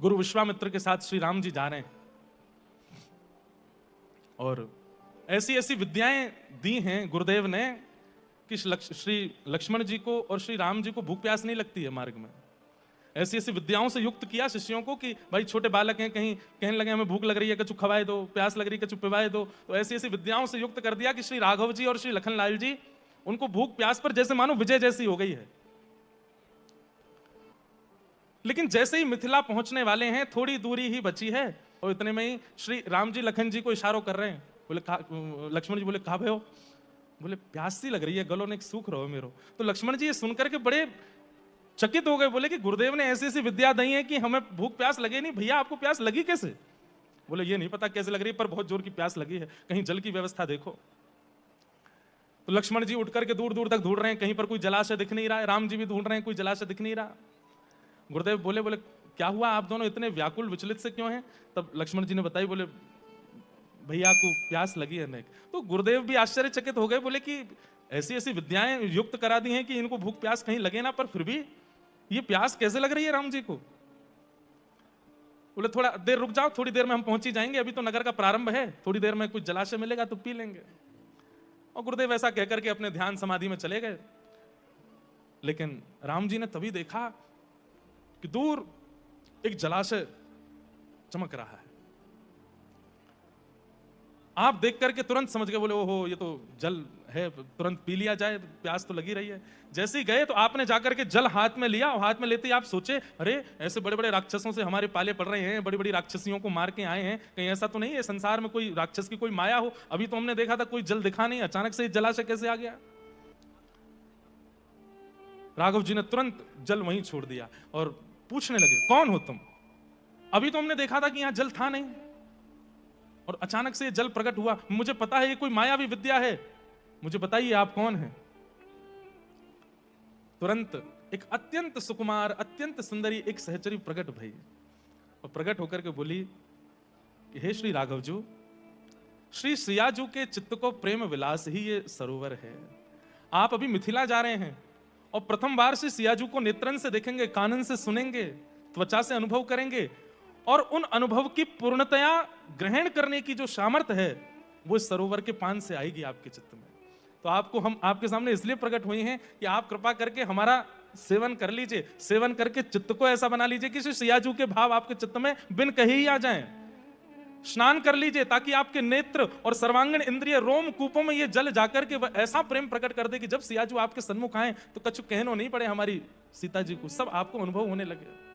गुरु विश्वामित्र के साथ श्री राम जी जा रहे हैं और ऐसी ऐसी विद्याएं दी हैं गुरुदेव ने कि श्री लक्ष्मण जी को और श्री राम जी को भूख प्यास नहीं लगती है मार्ग में। ऐसी ऐसी विद्याओं से युक्त किया शिष्यों को कि भाई छोटे बालक हैं, कहीं कहने लगे हमें भूख लग रही है, कछु खवाए दो, प्यास लग रही है, कछु पिवाए दो, तो ऐसी ऐसी विद्याओं से युक्त कर दिया कि श्री राघव जी और श्री लखनलाल जी उनको भूख प्यास पर जैसे मानो विजय जैसी हो गई है। लेकिन जैसे ही मिथिला पहुंचने वाले हैं, थोड़ी दूरी ही बची है और इतने में ही श्री राम जी लखन जी को इशारों कर रहे हैं। बोले लक्ष्मण जी बोले कहाँ पे हो? बोले प्यास सी लग रही है, गलों ने सूख रहो मेरो। तो लक्ष्मण जी ये सुनकर के बड़े चकित हो गए, बोले कि गुरुदेव ने ऐसी ऐसी विद्या दी है कि हमें भूख प्यास लगे नहीं। भैया आपको प्यास लगी कैसे? बोले ये नहीं पता कैसे लग रही है, पर बहुत जोर की प्यास लगी है, कहीं जल की व्यवस्था देखो। तो लक्ष्मण जी उठ करके दूर दूर तक ढूंढ रहे हैं, कहीं पर कोई जलाशय दिख नहीं रहा है। राम जी भी ढूंढ रहे हैं, कोई जलाशय दिख नहीं रहा। गुरुदेव बोले क्या हुआ, आप दोनों इतने व्याकुल विचलित से क्यों हैं? तब लक्ष्मण जी ने बताई, बोले भैया को प्यास लगी है अनेक। तो गुरुदेव भी आश्चर्यचकित हो गए, बोले कि ऐसी ऐसी विद्याएं युक्त करा दी हैं कि इनको भूख प्यास कहीं लगे ना, पर फिर भी ये प्यास कैसे लग रही है राम जी को? बोले थोड़ा देर रुक जाओ, थोड़ी देर में हम पहुंच ही जाएंगे, अभी तो नगर का प्रारंभ है, थोड़ी देर में कुछ जलाशय मिलेगा तो पी लेंगे। और गुरुदेव ऐसा कहकर के अपने ध्यान समाधि में चले गए। लेकिन राम जी ने तभी देखा कि दूर एक जलाशय चमक रहा है। आप देख करके तुरंत समझ गए, बोले ओहो ये तो जल है, तुरंत पी लिया जाए, प्यास तो लगी रही है। जैसे ही गए तो आपने जाकर के जल हाथ में लिया और हाथ में लेते ही आप सोचे अरे ऐसे बड़े बड़े राक्षसों से हमारे पाले पड़ रहे हैं, बड़ी बड़ी राक्षसियों को मार के आए हैं, कहीं ऐसा तो नहीं है संसार में कोई राक्षस की कोई माया हो? अभी तो हमने देखा था कोई जल दिखा नहीं, अचानक से जलाशय कैसे आ गया? राघव जी ने तुरंत जल वहीं छोड़ दिया और पूछने लगे कौन हो तुम? अभी तो हमने देखा था कि यहां जल था नहीं और अचानक से ये जल प्रकट हुआ। मुझे पता है ये कोई मायावी विद्या है, मुझे बताइए आप कौन हैं? तुरंत एक अत्यंत सुकुमार, अत्यंत सुंदरी एक सहचरी प्रकट भई और प्रकट होकर के बोली कि हे श्री राघव जी, श्री सियाजू के चित्त को प्रेम विलास ही ये सरोवर है। आप अभी मिथिला जा रहे हैं और प्रथम बार श्री सियाजू को नेत्रन से देखेंगे, कानन से सुनेंगे, त्वचा से अनुभव करेंगे और उन अनुभव की पूर्णतया ग्रहण करने की जो सामर्थ्य है वो इस सरोवर के पान से आएगी आपके चित्त में। तो आपको हम आपके सामने इसलिए प्रकट हुए हैं कि आप कृपा करके हमारा सेवन कर लीजिए, सेवन करके चित्त को ऐसा बना लीजिए कि श्री सियाजू के भाव आपके चित्त में बिन कहे ही आ जाएं। स्नान कर लीजिए ताकि आपके नेत्र और सर्वांगीण इंद्रिय रोम कूपों में ये जल जाकर के वह ऐसा प्रेम प्रकट कर दे कि जब सियाजू आपके सन्मुख आए तो कछु कहनो नहीं पड़े हमारी सीता जी को, सब आपको अनुभव होने लगे।